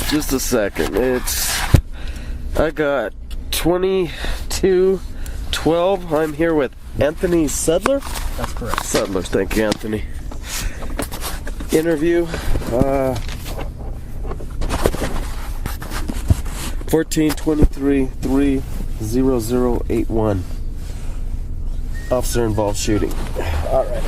Just a second. I got 2212. I'm here with Antony Sedler. That's correct. Sedler, thank you, Anthony. Interview. 1423-30081. Officer involved shooting. All right.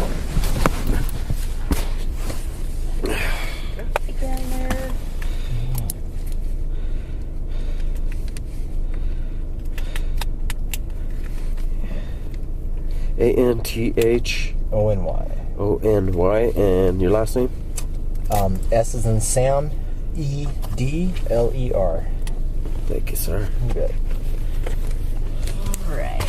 Anthony Ony. And your last name? S is in Sam, Edler. Thank you, sir. Good. All right.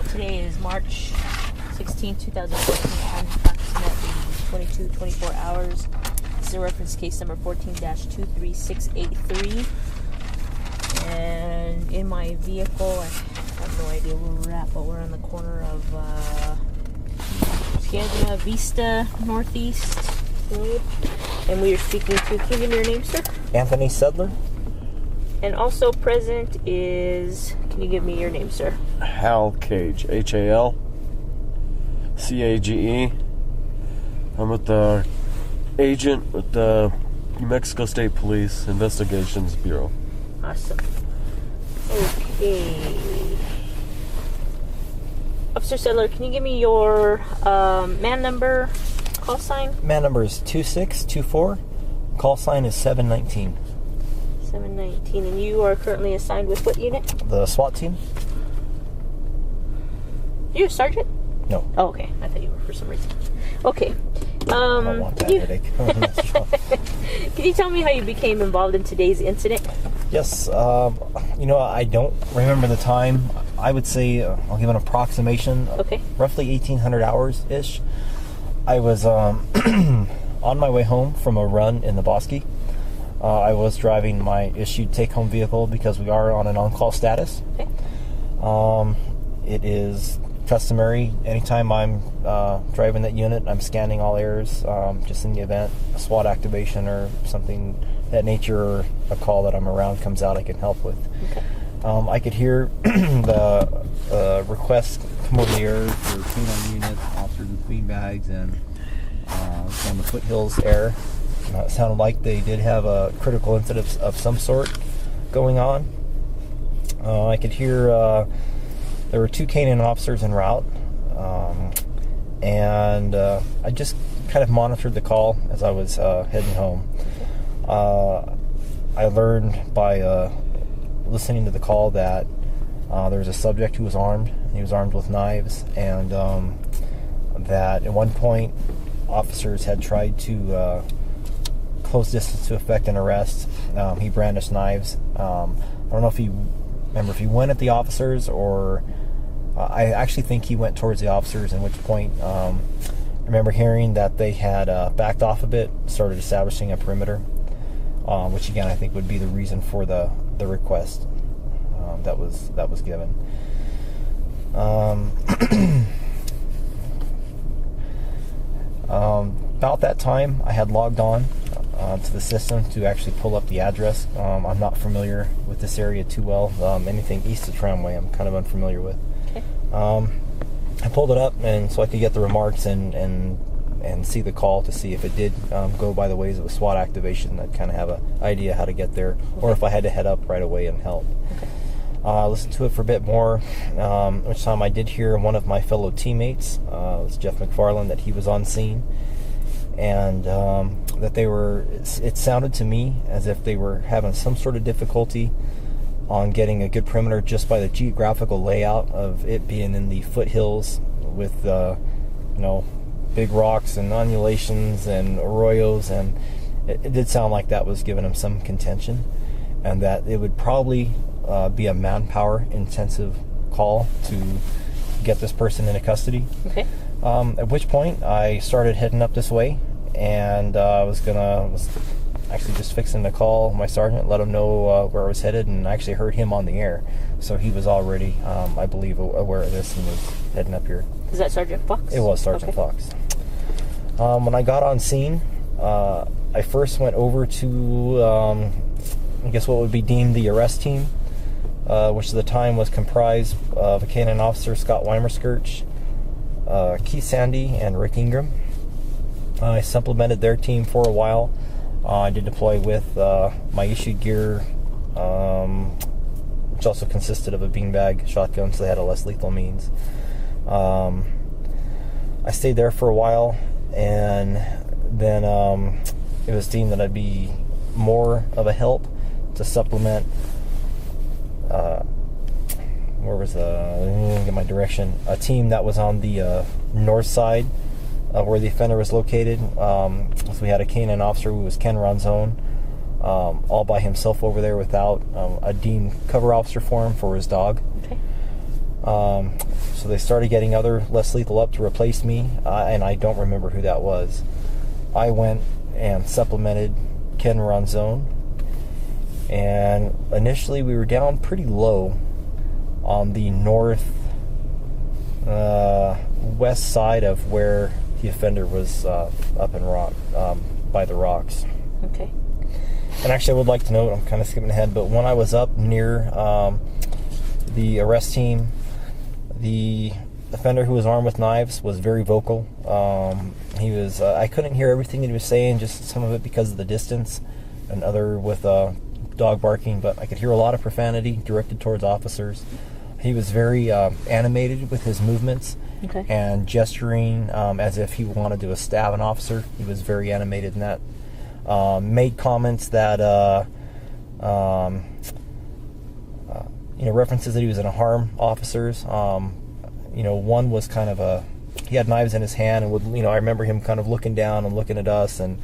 Today is March 16, 2014, time approximately 24 hours. This is a reference case number 14-23683. And in my vehicle, I have no idea where we're at, but we're on the corner of Ciega Vista Northeast Road. And we are speaking to, can you give me your name, sir? Antony Sedler. And also present is, can you give me your name, sir? Hal Cage, HALCAGE. I'm with the agent with the New Mexico State Police Investigations Bureau. Awesome. Okay. Officer Sedler, can you give me your man number, call sign? Man number is 2624. Call sign is 719. 719. And you are currently assigned with what unit? The SWAT team? You a sergeant? No. Oh, okay. I thought you were for some reason. Okay. I don't want that headache. Can you tell me how you became involved in today's incident? Yes. I don't remember the time. I would say I'll give an approximation. Okay. Roughly 1,800 hours-ish. I was on my way home from a run in the Bosque. I was driving my issued take-home vehicle because we are on an on-call status. Okay. It is customary anytime I'm driving that unit, I'm scanning all areas, just in the event a SWAT activation or something that nature or a call that I'm around comes out I can help with. Okay. I could hear the request come over the air for K9 units, officers with beanbags, and on the foothills air. It sounded like they did have a critical incident of some sort going on. I could hear there were 2 K9 officers en route, and I just kind of monitored the call as I was heading home. I learned by listening to the call that there was a subject who was armed. He was armed with knives, and that at one point officers had tried to close distance to effect an arrest. He brandished knives. I don't know if he went at the officers or I actually think he went towards the officers, at which point I remember hearing that they had backed off a bit, started establishing a perimeter, which again I think would be the reason for the request that was given. About that time I had logged on to the system to actually pull up the address. I'm not familiar with this area too well. Anything east of Tramway I'm kind of unfamiliar with. Okay. I pulled it up and so I could get the remarks and see the call to see if it did go by the ways of a SWAT activation. I'd kind of have an idea how to get there, or if I had to head up right away and help. Okay. Listened to it for a bit more, which time I did hear one of my fellow teammates, it was Jeff McFarland, that he was on scene, and that it sounded to me as if they were having some sort of difficulty on getting a good perimeter just by the geographical layout of it being in the foothills with big rocks and undulations and arroyos, and it did sound like that was giving them some contention, and that it would probably be a manpower intensive call to get this person into custody. Okay. At which point I started heading up this way, and was actually just fixing to call my sergeant, let him know where I was headed, and I actually heard him on the air, so he was already, I believe, aware of this and was heading up here. Is that Sergeant Fox? It was Sergeant Fox. When I got on scene, I first went over to, I guess what would be deemed the arrest team, which at the time was comprised of a canine officer, Scott Weimerskirch, Keith Sandy, and Rick Ingram. I supplemented their team for a while. I did deploy with my issued gear, which also consisted of a beanbag shotgun, so they had a less lethal means. I stayed there for a while, and then it was deemed that I'd be more of a help to supplement. Where was get my direction? A team that was on the north side where the offender was located. So we had a canine officer who was Ken Ronzone, all by himself over there without a deemed cover officer for him for his dog. Okay. So they started getting other less lethal up to replace me, and I don't remember who that was. I went and supplemented Ken Ronzone, and initially we were down pretty low on the north west side of where the offender was up in rock by the rocks. Okay. And actually, I would like to note, I'm kind of skipping ahead, but when I was up near the arrest team, the offender who was armed with knives was very vocal. He was I couldn't hear everything that he was saying, just some of it because of the distance, and other with dog barking, but I could hear a lot of profanity directed towards officers. He was very animated with his movements. Okay. And gesturing as if he wanted to stab an officer. He was very animated in that. Made comments that references that he was going to harm officers. One was kind of he had knives in his hand, and would, I remember him kind of looking down and looking at us, and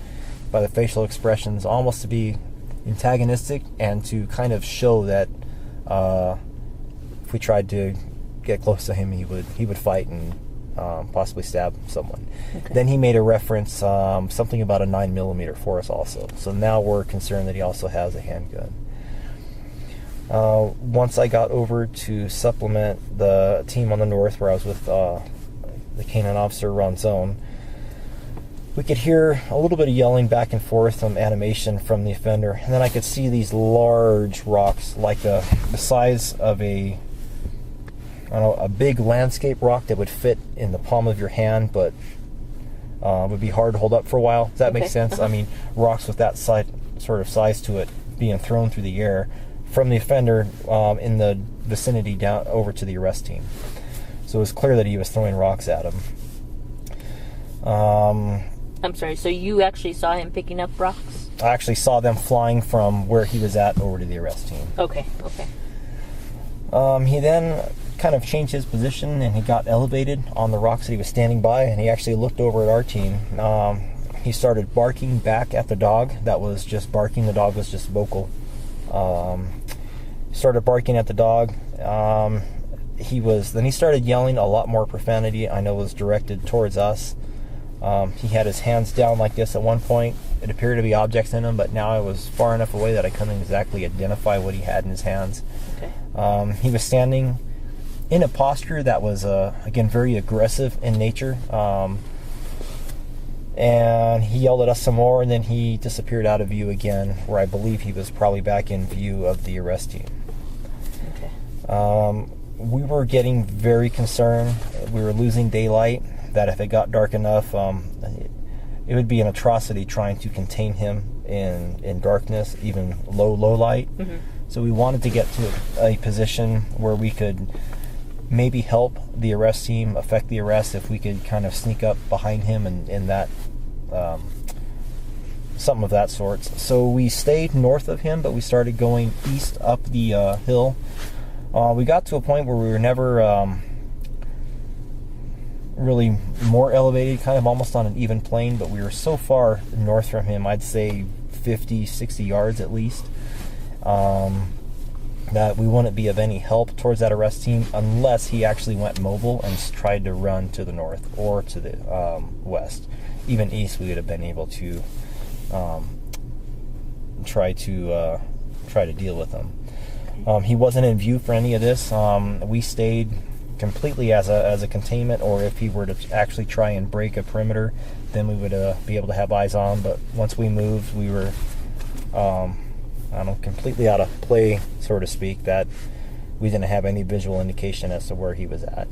by the facial expressions, almost to be antagonistic and to kind of show that if we tried to get close to him, he would fight and possibly stab someone. Okay. Then he made a reference, something about a 9mm for us also. So now we're concerned that he also has a handgun. Once I got over to supplement the team on the north, where I was with the canine officer Ronzone, we could hear a little bit of yelling back and forth, some animation from the offender, and then I could see these large rocks, like the size of a big landscape rock that would fit in the palm of your hand, but would be hard to hold up for a while. Does that make sense? Uh-huh. I mean, rocks with that sort of size to it being thrown through the air from the offender in the vicinity down over to the arrest team. So it was clear that he was throwing rocks at him. I'm sorry, so you actually saw him picking up rocks? I actually saw them flying from where he was at over to the arrest team. Okay. He then kind of changed his position, and he got elevated on the rocks that he was standing by, and he actually looked over at our team. He started barking back at the dog that was just barking. The dog was just vocal. He started barking at the dog. Then he started yelling a lot more profanity. I know was directed towards us. He had his hands down like this at one point. It appeared to be objects in them, but now I was far enough away that I couldn't exactly identify what he had in his hands. Okay. He was standing in a posture that was, again, very aggressive in nature. And he yelled at us some more, and then he disappeared out of view again, where I believe he was probably back in view of the arrest team. Okay. We were getting very concerned. We were losing daylight, that if it got dark enough, it would be an atrocity trying to contain him in darkness, even low light. Mm-hmm. So we wanted to get to a position where we could maybe help the arrest team affect the arrest if we could kind of sneak up behind him and that something of that sort. So we stayed north of him, but we started going east up the hill. We got to a point where we were never really more elevated, kind of almost on an even plane, but we were so far north from him, I'd say 50, 60 yards at least. that we wouldn't be of any help towards that arrest team unless he actually went mobile and tried to run to the north or to the west. Even east, we would have been able to try to deal with him. He wasn't in view for any of this. We stayed completely as a containment, or if he were to actually try and break a perimeter, then we would be able to have eyes on. But once we moved, we were completely out of play, so to speak, that we didn't have any visual indication as to where he was at.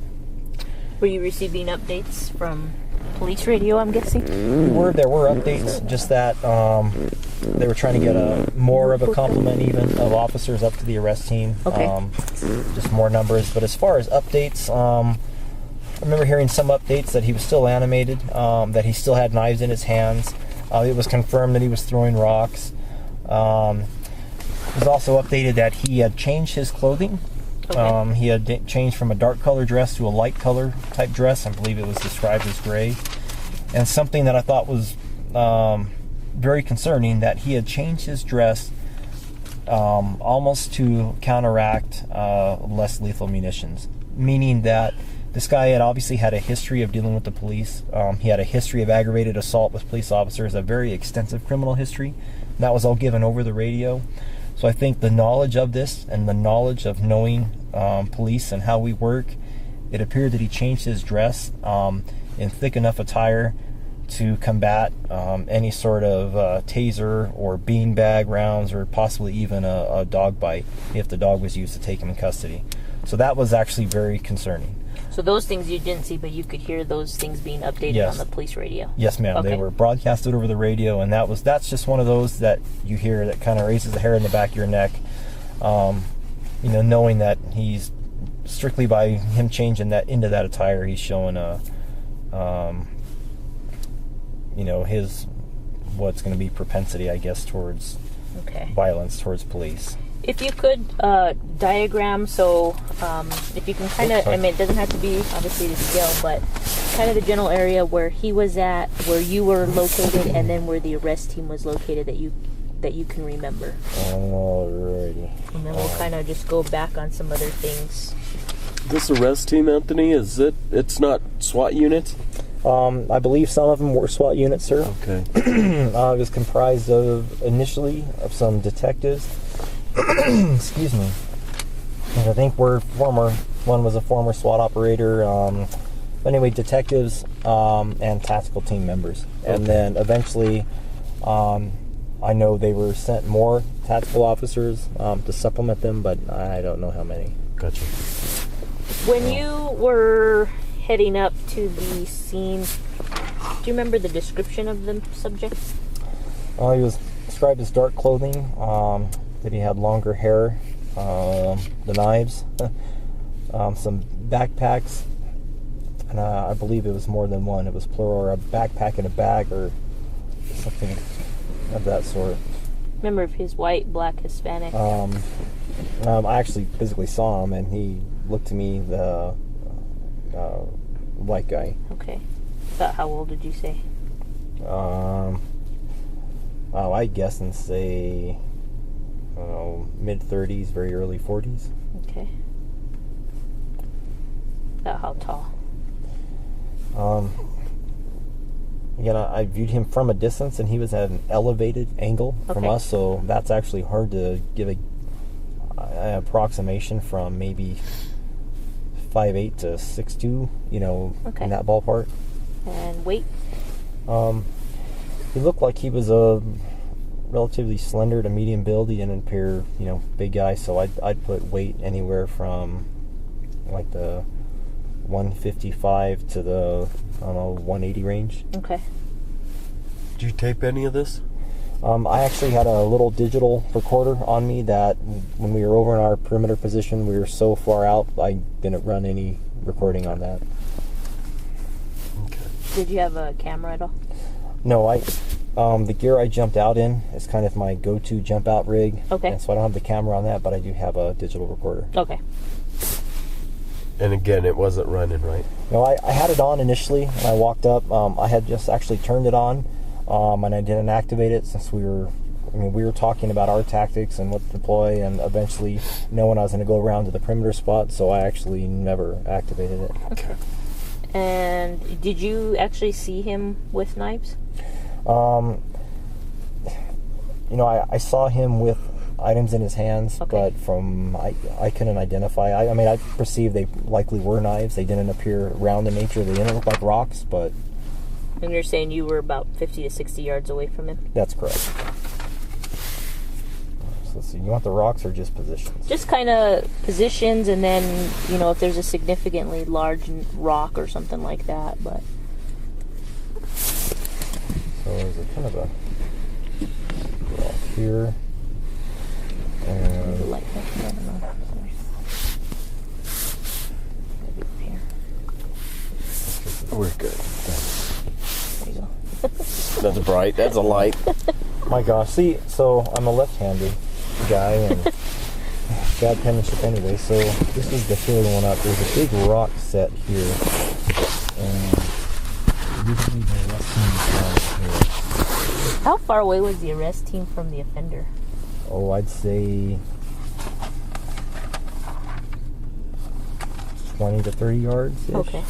Were you receiving updates from police radio, I'm guessing? There were updates, just that they were trying to get more of a complement even of officers up to the arrest team. Okay. Just more numbers. But as far as updates, I remember hearing some updates that he was still animated, that he still had knives in his hands. It was confirmed that he was throwing rocks. It was also updated that he had changed his clothing. Okay. He had changed from a dark color dress to a light color type dress. I believe it was described as gray. And something that I thought was very concerning, that he had changed his dress almost to counteract less lethal munitions. Meaning that this guy had obviously had a history of dealing with the police. He had a history of aggravated assault with police officers, a very extensive criminal history. That was all given over the radio. So I think the knowledge of this and the knowledge of knowing police and how we work, it appeared that he changed his dress in thick enough attire to combat any sort of taser or beanbag rounds, or possibly even a dog bite if the dog was used to take him in custody. So that was actually very concerning. So those things you didn't see, but you could hear those things being updated Yes. on the police radio? Yes, ma'am. Okay. They were broadcasted over the radio, and that's just one of those that you hear that kind of raises the hair in the back of your neck. Knowing that he's strictly by him changing that into that attire, he's showing his what's going to be propensity, I guess, towards violence towards police. If you could diagram, so if you can kind of, it doesn't have to be obviously the scale, but kind of the general area where he was at, where you were located, and then where the arrest team was located that you can remember. Alrighty. And then we'll kind of just go back on some other things. This arrest team, Anthony, it's not SWAT units? I believe some of them were SWAT units, sir. Okay. It was comprised initially of some detectives. Excuse me. And I think one was a former SWAT operator. Anyway, detectives and tactical team members. And then eventually, I know they were sent more tactical officers to supplement them, but I don't know how many. Gotcha. When you were heading up to the scene, do you remember the description of the subject? He was described as dark clothing, that he had longer hair, the knives, some backpacks, and I believe it was more than one. It was plural, or a backpack and a bag, or something of that sort. Remember if he's white, black, Hispanic? I actually physically saw him, and he looked to me the white guy. Okay. About how old did you say? I'd guess and say mid-30s, very early 40s. Okay. About how tall? Again, I viewed him from a distance, and he was at an elevated angle from us, so that's actually hard to give an approximation from maybe 5'8" to 6'2", in that ballpark. And weight? He looked like he was a relatively slender to medium build. He didn't appear, big guy, so I'd put weight anywhere from like the 155 to the 180 range. Okay. Did you tape any of this? I actually had a little digital recorder on me that when we were over in our perimeter position, we were so far out, I didn't run any recording on that. Okay. Did you have a camera at all? No, the gear I jumped out in is kind of my go-to jump out rig. Okay. And so I don't have the camera on that, but I do have a digital recorder. Okay. And again, it wasn't running, right? No, I had it on initially when I walked up. I had just actually turned it on, and I didn't activate it since we were I mean, we were talking about our tactics and what to deploy, and eventually knowing I was going to go around to the perimeter spot, so I actually never activated it. Okay. And did you actually see him with knives? You know, I saw him with items in his hands, Okay. but I couldn't identify. I mean, I perceived they likely were knives. They didn't appear round in nature. They didn't look like rocks, but... And you're saying you were about 50 to 60 yards away from him? That's correct. So let's see, you want the rocks or just positions? Just kind of positions, and then, you know, if there's a significantly large rock or something like that, but... So there's a kind of a rock here. And Like that, I don't know. Maybe up here. We're good. Thanks. There you go. That's bright. That's a light. my gosh, see, so I'm a left-handed guy and bad penmanship anyway, so this is the hill going up. There's a big rock set here, and usually the arrest team is down here. How far away was the arrest team from the offender? Oh, I'd say 20 to 30 yards-ish. Okay.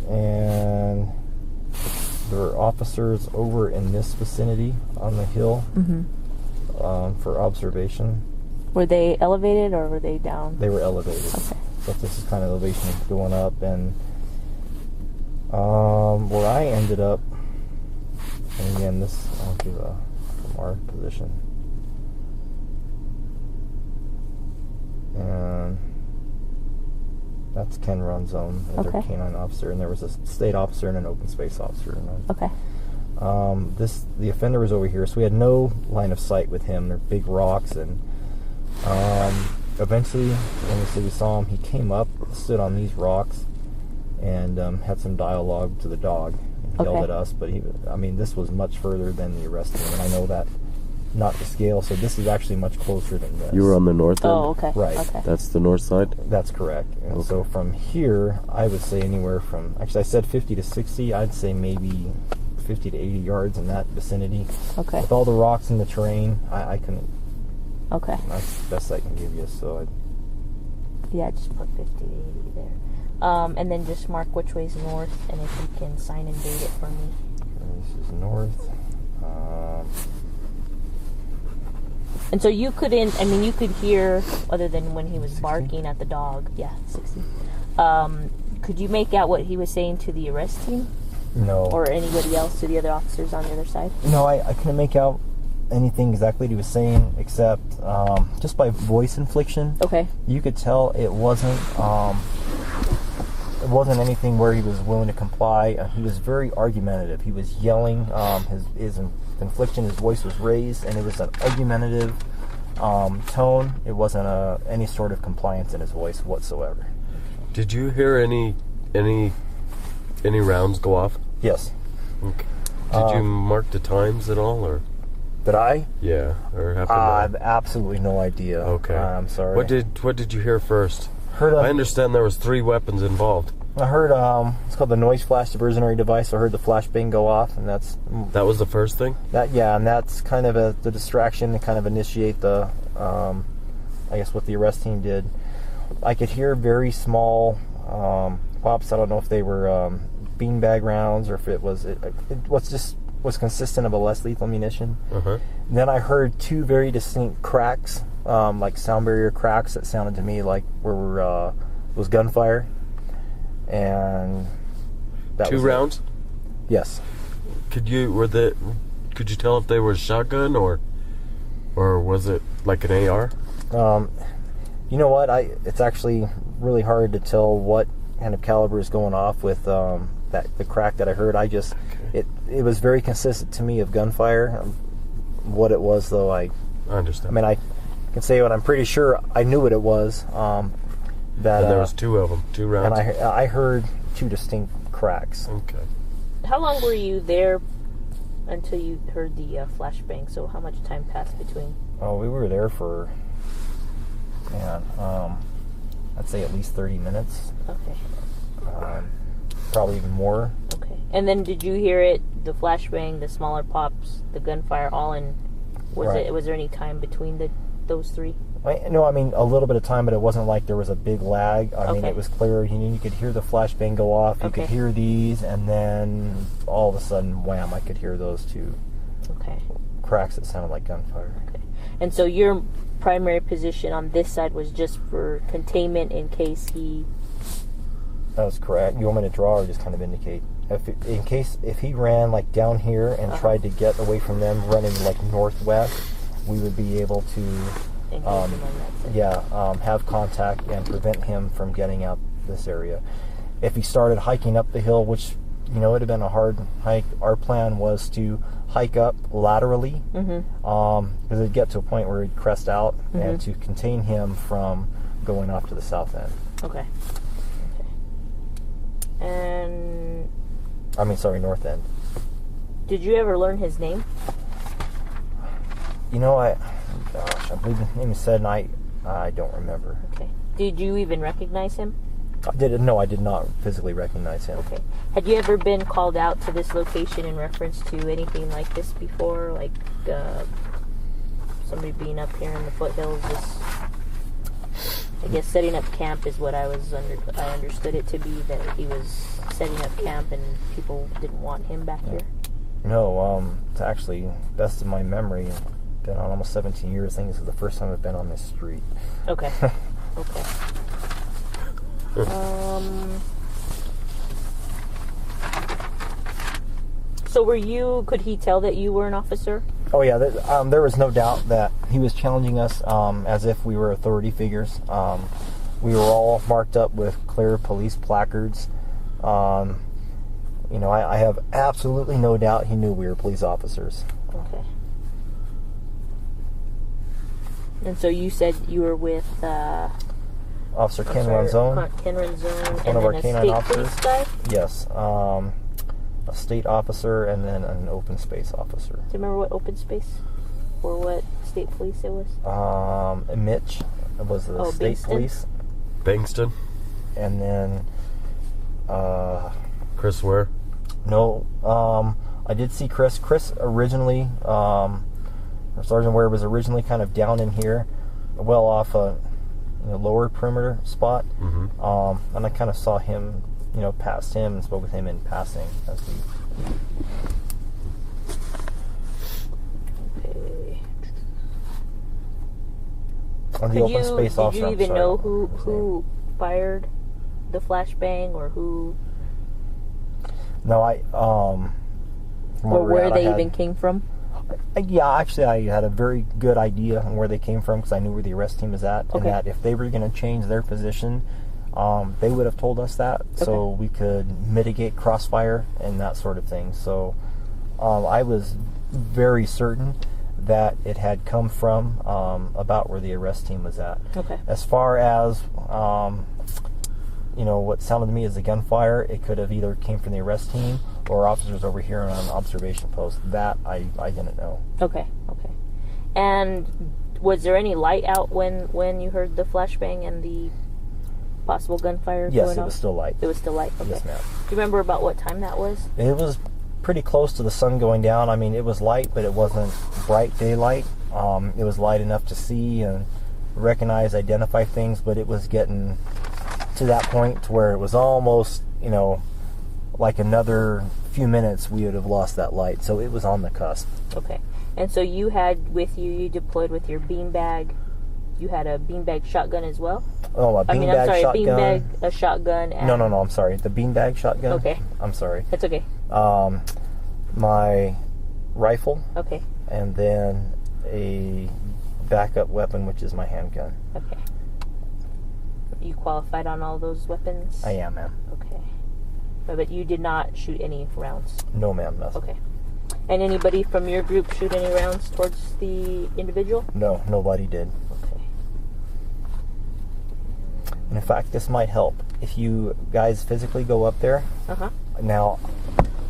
And there are officers over in this vicinity on the hill for observation. Were they elevated or were they down? They were elevated. Okay. So this is kind of elevation going up, and where I ended up, and again, this I'll give from our position, and that's Ken Run Zone, and their Okay. canine officer, and there was a state officer and an open space officer. And Okay. the offender was over here, so we had no line of sight with him. They're big rocks, and eventually, when we saw him, he came up, stood on these rocks, and had some dialogue to the dog. He yelled at us, but this was much further than the arrest team, and I know that not to scale, so this is actually much closer than this. You were on the north end? Oh, okay. Right. Okay. That's the north side? That's correct. And Okay. so from here, I would say anywhere from, actually I said 50 to 60, I'd say maybe 50 to 80 yards in that vicinity. Okay. With all the rocks in the terrain, I couldn't, Okay. that's the best I can give you, so Yeah, just put 50 to 80 there. And then just mark which way's north, and if you can sign and date it for me. this is north. And so you couldn't, you could hear, other than when he was barking at the dog. Yeah, 60. Could you make out what he was saying to the arrest team? No. Or anybody else, to the other officers on the other side? No, I couldn't make out anything exactly he was saying, except just by voice inflection. Okay. You could tell it wasn't anything where he was willing to comply. He was very argumentative. He was yelling. His inflection, his voice was raised, and it was an argumentative tone. It wasn't any sort of compliance in his voice whatsoever. Did you hear any rounds go off? Yes. Okay. Did you mark the times at all, or? Did I? Yeah, or happen I have absolutely no idea. Okay. I'm sorry. What did you hear first? Heard I understand there was 3 weapons involved. I heard it's called the noise flash diversionary device. I heard the flashbang go off, and that was the first thing? and that's kind of the distraction to kind of initiate the I guess what the arrest team did. I could hear very small pops. I don't know if they were beanbag rounds or if it was consistent of a less lethal munition. Then I heard 2 very distinct cracks, like sound barrier cracks that sounded to me like was gunfire. And that 2 was rounds? Yes. Could you tell if they were shotgun or was it like an AR? You know what? It's actually really hard to tell what kind of caliber is going off with the crack that I heard. It was very consistent to me of gunfire. What it was, though, I understand. I can say what I'm pretty sure I knew what it was. And there was 2 of them, 2 rounds. And I heard 2 distinct cracks. Okay. How long were you there until you heard the flashbang? So how much time passed between? Oh, we were there for, I'd say at least 30 minutes. Okay. Probably even more. Okay. And then did you hear it the flashbang, the smaller pops, the gunfire, all in. Was there any time between those three? No, I mean a little bit of time, but it wasn't like there was a big lag. I mean, it was clear. You could hear the flashbang go off. You could hear these, and then all of a sudden, wham! I could hear those two cracks that sounded like gunfire. Okay. And so your primary position on this side was just for containment in case he... That was correct. You want me to draw or just kind of indicate? If he ran like down here and tried to get away from them, running like northwest, we would be able to have contact and prevent him from getting out this area. If he started hiking up the hill, which it would have been a hard hike, our plan was to hike up laterally, because it'd get to a point where he'd crest out, and to contain him from going off to the south end. Okay. And... north end. Did you ever learn his name? I believe his name is said, and I don't remember. Okay. Did you even recognize him? No, I did not physically recognize him. Okay. Had you ever been called out to this location in reference to anything like this before? Like somebody being up here in the foothills, I guess setting up camp is what I understood it to be, that he was setting up camp and people didn't want him back here? No, it's actually, best of my memory, been on almost 17 years. I think this is the first time I've been on this street. Okay. Okay. So could he tell that you were an officer? Oh yeah, there was no doubt that he was challenging us as if we were authority figures. We were all marked up with clear police placards. I have absolutely no doubt he knew we were police officers. Okay. And so you said you were with... Officer Ken Ranzone. Ken Ranzone. One of our canine officers. Police guy? Yes. A state officer and then an open space officer. Do you remember what open space or what state police it was? Mitch was the state police. Bangston. And then Chris Ware? No. I did see Chris. Chris originally, Sergeant Ware was originally kind of down in here, well off a lower perimeter spot. And I kind of saw him, past him and spoke with him in passing as we... Okay. On the open space officer. Did you even know who fired the flashbang or who? No, or where they even came from? Yeah, actually, I had a very good idea on where they came from because I knew where the arrest team was at, and that if they were going to change their position, they would have told us that, so we could mitigate crossfire and that sort of thing. So I was very certain that it had come from about where the arrest team was at. Okay. As far as what sounded to me as a gunfire, it could have either came from the arrest team or officers over here on an observation post. That I didn't know. Okay. And was there any light out when you heard the flashbang and the possible gunfire? Yes, it was still light. It was still light. Okay. Yes, ma'am. Do you remember about what time that was? It was pretty close to the sun going down. I mean, it was light, but it wasn't bright daylight. It was light enough to see and recognize, identify things, but it was getting to that point to where it was almost, like another few minutes we would have lost that light. So it was on the cusp. Okay. And so you had with you deployed with your beanbag. You had a beanbag shotgun as well? Oh, a beanbag shotgun. A shotgun. And No, I'm sorry. The beanbag shotgun. Okay. I'm sorry. That's okay. My rifle. Okay. And then a backup weapon, which is my handgun. Okay. You qualified on all those weapons? I am, ma'am. Okay. But you did not shoot any rounds? No, ma'am, nothing. Okay. And anybody from your group shoot any rounds towards the individual? No, nobody did. Okay. And in fact, this might help. If you guys physically go up there, now,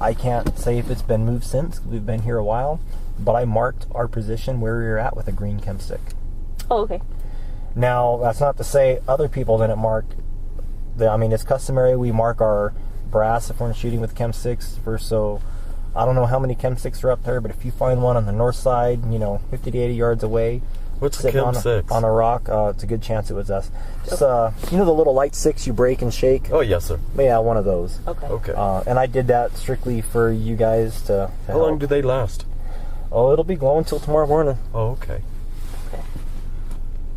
I can't say if it's been moved since, we've been here a while, but I marked our position where we were at with a green chem stick. Oh, okay. Now, that's not to say other people didn't mark. It's customary we mark our brass if we're shooting with chem sticks, so I don't know how many chem 6 are up there, but if you find one on the north side, 50 to 80 yards away, What's a sitting chem 6? on a rock, it's a good chance it was us. Just, the little light 6 you break and shake? Oh, yes, sir. Yeah, one of those. Okay. And I did that strictly for you guys to How long do they last? Oh, it'll be glowing till tomorrow morning. Oh, okay. Okay.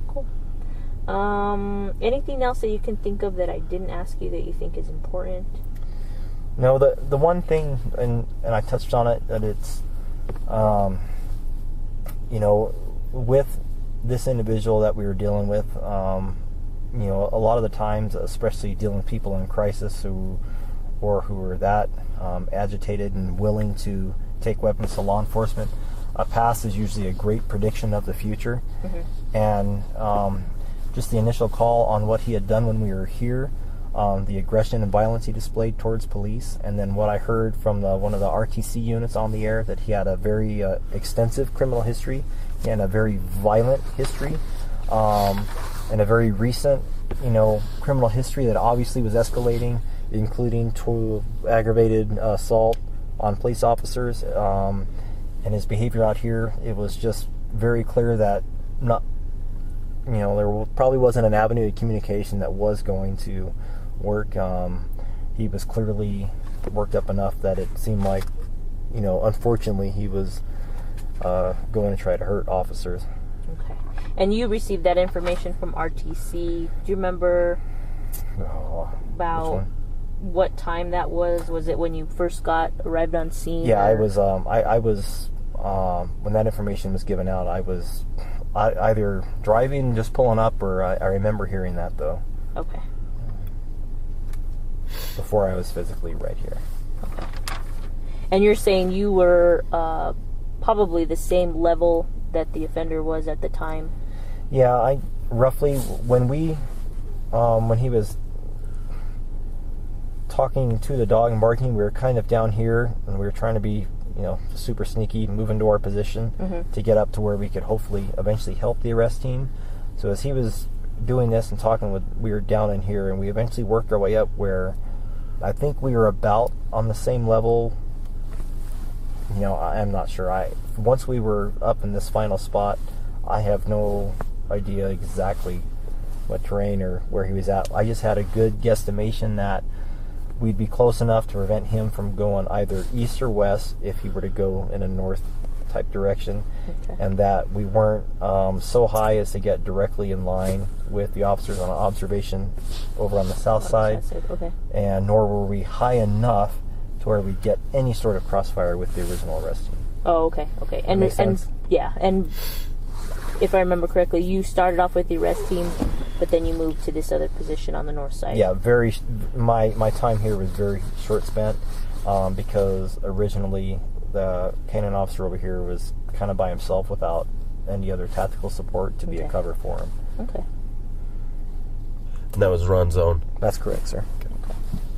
Cool. Anything else that you can think of that I didn't ask you that you think is important? No, the one thing, and I touched on it, that it's, with this individual that we were dealing with, a lot of the times, especially dealing with people in crisis who are that agitated and willing to take weapons to law enforcement, a past is usually a great prediction of the future. Mm-hmm. And just the initial call on what he had done when we were here, the aggression and violence he displayed towards police, and then what I heard from one of the RTC units on the air, that he had a very extensive criminal history and a very violent history, and a very recent, criminal history that obviously was escalating, including to aggravated assault on police officers, and his behavior out here. It was just very clear that there probably wasn't an avenue of communication that was going to work. He was clearly worked up enough that it seemed like, unfortunately, he was going to try to hurt officers. Okay. And you received that information from RTC. Do you remember about what time that was? Was it when you first arrived on scene? Yeah, I was. I was when that information was given out. I was either driving, just pulling up, or I remember hearing that though. Okay. Before I was physically right here. Okay. And you're saying you were probably the same level that the offender was at the time? Yeah, I roughly when he was talking to the dog and barking, we were kind of down here, and we were trying to be, super sneaky, move into our position to get up to where we could hopefully eventually help the arrest team. So as he was doing this and talking we were down in here, and we eventually worked our way up where I think we were about on the same level. I'm not sure. Once we were up in this final spot, I have no idea exactly what terrain or where he was at. I just had a good guesstimation that we'd be close enough to prevent him from going either east or west if he were to go in a north type direction, and that we weren't so high as to get directly in line with the officers on observation over on the south side. Okay. And nor were we high enough to where we'd get any sort of crossfire with the original arrest team. Oh, okay. And if I remember correctly, you started off with the arrest team, but then you moved to this other position on the north side. Yeah, my time here was very short spent, because originally the canine officer over here was kind of by himself without any other tactical support to be a cover for him. Okay. And that was Ron's own. That's correct, sir. Okay.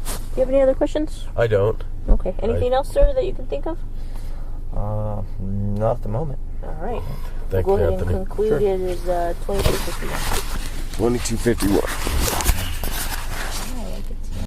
Do you have any other questions? I don't. Okay. Anything else, sir, that you can think of? Not at the moment. All right. Thank we'll you, go ahead Anthony. and conclude. It is 2251. 2251.